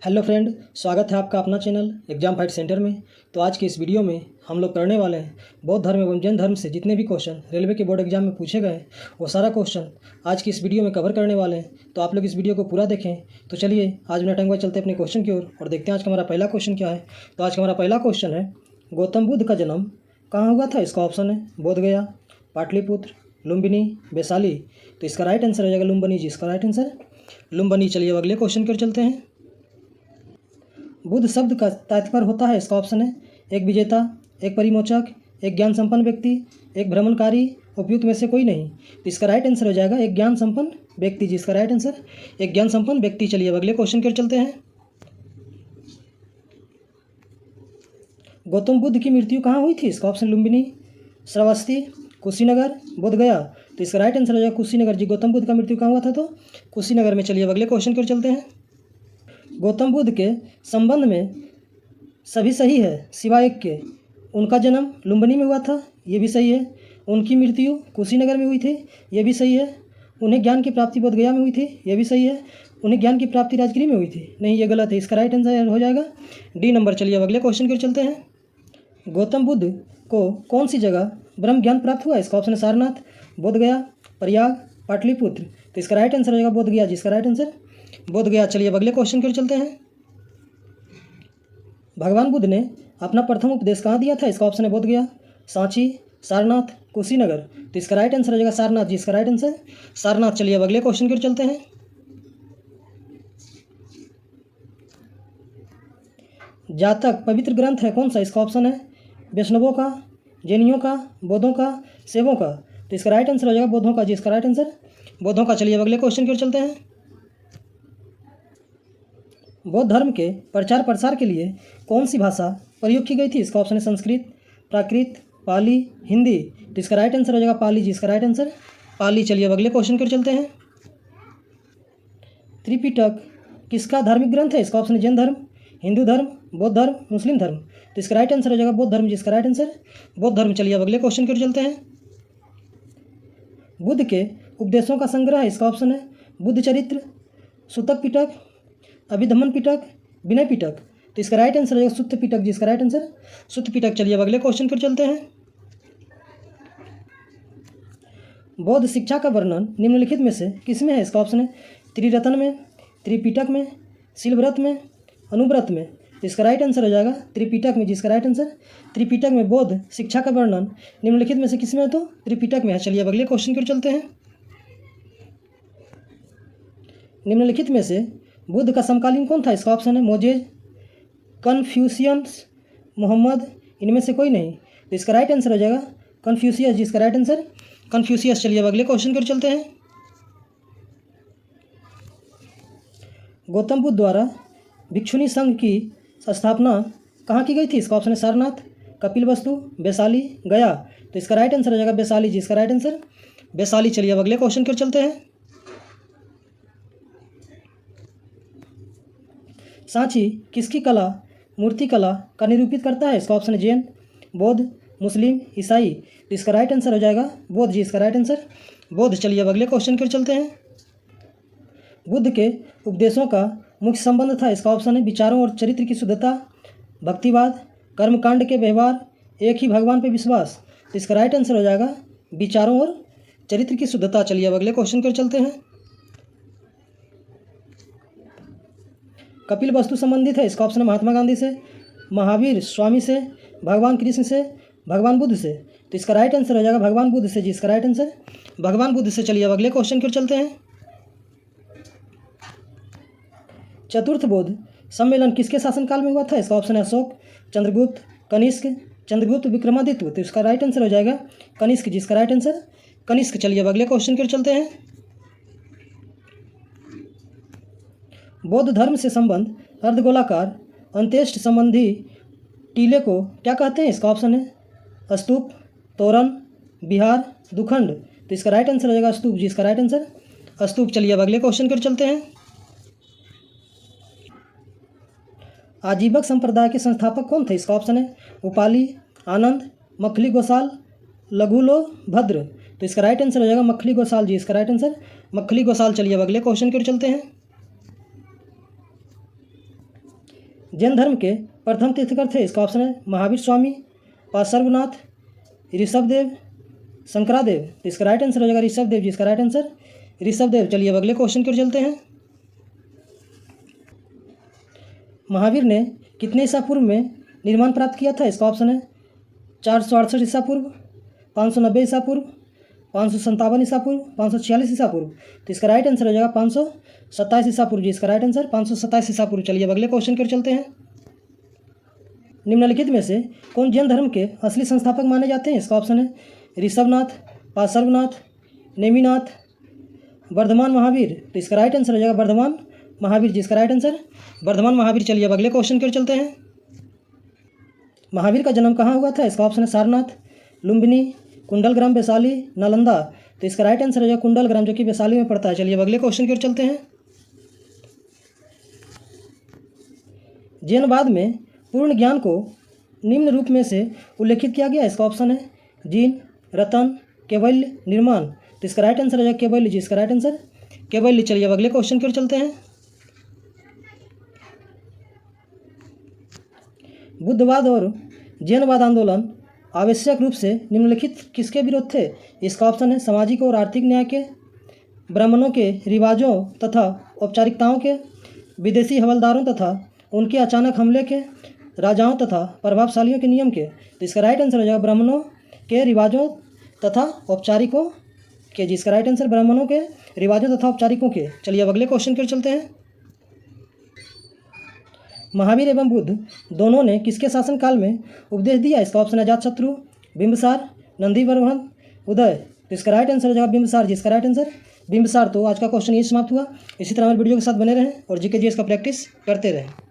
Hello friend, स्वागत है आपका अपना चैनल एग्जाम फाइट सेंटर में। तो आज के इस वीडियो में हम लोग करने वाले हैं बौद्ध धर्म एवं जैन धर्म से जितने भी क्वेश्चन रेलवे के बोर्ड एग्जाम में पूछे गए वो सारा क्वेश्चन आज की इस वीडियो में कवर करने वाले हैं। तो आप लोग इस वीडियो को पूरा देखें। तो चलिए आज बिना टाइम चलते अपने क्वेश्चन की ओर और देखते हैं आज का हमारा पहला क्वेश्चन क्या है। तो आज का हमारा पहला क्वेश्चन है, गौतम बुद्ध का जन्म कहाँ हुआ था? इसका ऑप्शन है बोधगया, पाटलिपुत्र, लुम्बिनी, वैशाली। तो इसका राइट आंसर हो जाएगा लुम्बिनी जी, इसका राइट आंसर लुम्बिनी। चलिए अब अगले क्वेश्चन की ओर चलते हैं। बुद्ध शब्द का तात्पर्य होता है, इसका ऑप्शन है एक विजेता, एक परिमोचक, एक ज्ञान संपन्न व्यक्ति, एक भ्रमणकारी, उपयुक्त में से कोई नहीं। तो इसका राइट आंसर हो जाएगा एक ज्ञान संपन्न व्यक्ति जी, इसका राइट आंसर एक ज्ञान संपन्न व्यक्ति। चलिए अब अगले क्वेश्चन की ओर चलते हैं। गौतम बुद्ध की मृत्यु कहाँ हुई थी? इसका ऑप्शन लुम्बिनी, श्रावस्ती, कुशीनगर, बोधगया। तो इसका राइट आंसर हो जाएगा कुशीनगर जी। गौतम बुद्ध का मृत्यु कहाँ हुआ था? तो कुशीनगर में। चलिए अब अगले क्वेश्चन की ओर चलते हैं। गौतम बुद्ध के संबंध में सभी सही है सिवाय एक के। उनका जन्म लुम्बिनी में हुआ था, ये भी सही है। उनकी मृत्यु कुशीनगर में हुई थी, ये भी सही है। उन्हें ज्ञान की प्राप्ति बोधगया में हुई थी, ये भी सही है। उन्हें ज्ञान की प्राप्ति राजगिरी में हुई थी, नहीं, ये गलत है। इसका राइट आंसर हो जाएगा डी नंबर। चलिए अब अगले क्वेश्चन की ओर चलते हैं। गौतम बुद्ध को कौन सी जगह ब्रह्म ज्ञान प्राप्त हुआ? इसका ऑप्शन है सारनाथ, बोधगया, प्रयाग, पाटलिपुत्र। तो इसका राइट आंसर हो जाएगा बोधगया जी, इसका राइट आंसर बोधगया। चलिए अब अगले क्वेश्चन की ओर चलते हैं। भगवान बुद्ध ने अपना प्रथम उपदेश कहाँ दिया था? इसका ऑप्शन है बोधगया, सांची, सारनाथ, कुशीनगर। तो इसका राइट आंसर हो जाएगा सारनाथ जी, इसका राइट आंसर सारनाथ। चलिए अब अगले क्वेश्चन की ओर चलते हैं। जातक पवित्र ग्रंथ है कौन सा? इसका ऑप्शन है वैष्णवों का, जैनियों का, बौद्धों का, शैवों का। तो इसका राइट आंसर हो जाएगा बौद्धों का जी, इसका राइट आंसर बौद्धों का। चलिए अब अगले क्वेश्चन की ओर चलते हैं। बौद्ध धर्म के प्रचार प्रसार के लिए कौन सी भाषा प्रयोग की गई थी? इसका ऑप्शन है संस्कृत, प्राकृत, पाली, हिंदी। तो इसका राइट आंसर हो जाएगा पाली जी, इसका राइट आंसर पाली। चलिए अब अगले क्वेश्चन की ओर चलते हैं। त्रिपिटक किसका धार्मिक ग्रंथ है? इसका ऑप्शन है जैन धर्म, हिंदू धर्म, बौद्ध धर्म, मुस्लिम धर्म। तो इसका राइट आंसर हो जाएगा बौद्ध धर्म जी, इसका राइट आंसर बौद्ध धर्म। चलिए अब अगले क्वेश्चन की ओर चलते हैं। बुद्ध के उपदेशों का संग्रह है, इसका ऑप्शन है बुद्ध चरित्र, सूतक पिटक, अभिधम्मन पिटक, विनय पिटक। तो इसका राइट आंसर हो जाएगा सुत्त पिटक जी, इसका राइट आंसर सुत्त पिटक। चलिए अब अगले क्वेश्चन पर चलते हैं। बौद्ध शिक्षा का वर्णन निम्नलिखित में से किसमें है? इसका ऑप्शन है त्रिरत्न में, त्रिपिटक में, शिलव्रत में, अनुव्रत में। तो इसका राइट आंसर हो जाएगा त्रिपिटक में, जिसका राइट आंसर त्रिपिटक में बौद्ध शिक्षा का वर्णन निम्नलिखित में से किसमें है? तो त्रिपिटक में है। चलिए अब अगले क्वेश्चन पर चलते हैं। निम्नलिखित में से बुद्ध का समकालीन कौन था? इसका ऑप्शन है मोजेज, कन्फ्यूशियस, मोहम्मद, इनमें से कोई नहीं। तो इसका राइट आंसर हो जाएगा कन्फ्यूशियस, जिसका राइट आंसर कन्फ्यूशियस। चलिए अब अगले क्वेश्चन पर चलते हैं। गौतम बुद्ध द्वारा भिक्षुणी संघ की स्थापना कहाँ की गई थी? इसका ऑप्शन है सारनाथ, कपिलवस्तु, वैशाली, गया। तो इसका राइट आंसर हो जाएगा वैशाली जी, इसका राइट आंसर वैशाली। चलिए अब अगले क्वेश्चन पर चलते हैं। सांची किसकी कला, मूर्ति कला का निरूपित करता है? इसका ऑप्शन है जैन, बौद्ध, मुस्लिम, ईसाई। तो इसका राइट आंसर हो जाएगा बौद्ध जी, इसका राइट आंसर बौद्ध। चलिए अब अगले क्वेश्चन पर चलते हैं। बुद्ध के उपदेशों का मुख्य संबंध था? इसका ऑप्शन है विचारों और चरित्र की शुद्धता, भक्तिवाद, कर्मकांड के व्यवहार, एक ही भगवान पर विश्वास। तो इसका राइट आंसर हो जाएगा विचारों और चरित्र की शुद्धता। चलिए अब अगले क्वेश्चन पर चलते हैं। कपिल वस्तु संबंधित है, इसका ऑप्शन है महात्मा गांधी से, महावीर स्वामी से, भगवान कृष्ण से, भगवान बुद्ध से। तो इसका राइट आंसर हो जाएगा भगवान बुद्ध से जी, इसका राइट आंसर भगवान बुद्ध से। चलिए अब अगले क्वेश्चन की ओर चलते हैं। चतुर्थ बौद्ध सम्मेलन किसके शासनकाल में हुआ था? इसका ऑप्शन है अशोक, चंद्रगुप्त, कनिष्क, चंद्रगुप्त विक्रमादित्य। तो इसका राइट आंसर हो जाएगा कनिष्क, जिसका राइट आंसर कनिष्क। चलिए अब अगले क्वेश्चन की ओर चलते हैं। बौद्ध धर्म से संबंध अर्धगोलाकार अंत्येष्ट संबंधी टीले को क्या कहते हैं? इसका ऑप्शन है स्तूप, तोरण, विहार, दुखंड। तो इसका राइट आंसर हो जाएगा स्तूप जी, इसका राइट आंसर स्तूप। चलिए अब अगले क्वेश्चन पर चलते हैं। आजीवक संप्रदाय के संस्थापक कौन थे? इसका ऑप्शन है उपाली, आनंद, मखली गोसाल, लघुलो भद्र। तो इसका राइट आंसर हो जाएगा मखली गोसाल जी, इसका राइट आंसर मखली गोसाल। चलिए अब अगले क्वेश्चन की ओर चलते हैं। जैन धर्म के प्रथम तीर्थंकर थे? इसका ऑप्शन है महावीर स्वामी, पार्श्वनाथ, ऋषभदेव, शंकरादेव। तो इसका राइट आंसर हो जाएगा ऋषभदेव जी। इसका राइट आंसर ऋषभदेव। चलिए अब अगले क्वेश्चन की ओर चलते हैं। महावीर ने कितने ईसा पूर्व में निर्माण प्राप्त किया था? इसका ऑप्शन है 468 ईसा पूर्व, 590 ईसा पूर्व, 557 ईसा पूर्व, 546 ईसा पूर्व। तो इसका राइट आंसर हो जाएगा 527 ईसा पूर्व जी। इसका राइट आंसर 527 ईसा पूर्व। चलिए अब अगले क्वेश्चन की ओर चलते हैं। निम्नलिखित में से कौन जैन धर्म के असली संस्थापक माने जाते हैं? इसका ऑप्शन है ऋषभनाथ, पार्श्वनाथ, नेमिनाथ, वर्धमान महावीर। तो इसका राइट आंसर हो जाएगा वर्धमान महावीर जी। इसका राइट आंसर वर्धमान महावीर। चलिए अब अगले क्वेश्चन की ओर चलते हैं। महावीर का जन्म कहाँ हुआ था? इसका ऑप्शन है सारनाथ, लुम्बिनी, कुंडलग्राम, वैशाली, नालंदा। तो इसका राइट आंसर हो जाएगा कुंडलग्राम, जो कि वैशाली में पड़ता है। चलिए अब अगले क्वेश्चन की ओर चलते हैं। जैनवाद में पूर्ण ज्ञान को निम्न रूप में से उल्लेखित किया गया। इसका ऑप्शन है जीन, रतन, कैवल्य, निर्माण। तो इसका राइट आंसर हो जाएगा कैवल्य जी। इसका राइट आंसर कैवल्य। चलिए अब अगले क्वेश्चन की ओर चलते हैं। बुद्धवाद और जैनवाद आंदोलन आवश्यक रूप से निम्नलिखित किसके विरोध थे? इसका ऑप्शन है सामाजिक और आर्थिक न्याय के, ब्राह्मणों के रिवाजों तथा औपचारिकताओं के, विदेशी हवलदारों तथा उनके अचानक हमले के, राजाओं तथा प्रभावशालियों के नियम के। तो इसका राइट आंसर हो जाएगा ब्राह्मणों के रिवाजों तथा औपचारिकों के जी। इसका राइट आंसर ब्राह्मणों के रिवाजों तथा औपचारिकों के। चलिए अब अगले क्वेश्चन की ओर चलते हैं। महावीर एवं बुद्ध दोनों ने किसके शासनकाल में उपदेश दिया? इसका ऑप्शन है अजातशत्रु, बिंबिसार, नंदीवर्मन, उदय। तो इसका राइट आंसर हो जाएगा बिंबिसार जी। इसका राइट आंसर बिंबिसार। तो आज का क्वेश्चन ये समाप्त हुआ। इसी तरह हमारे वीडियो के साथ बने रहें और जीके जीएस का प्रैक्टिस करते रहें।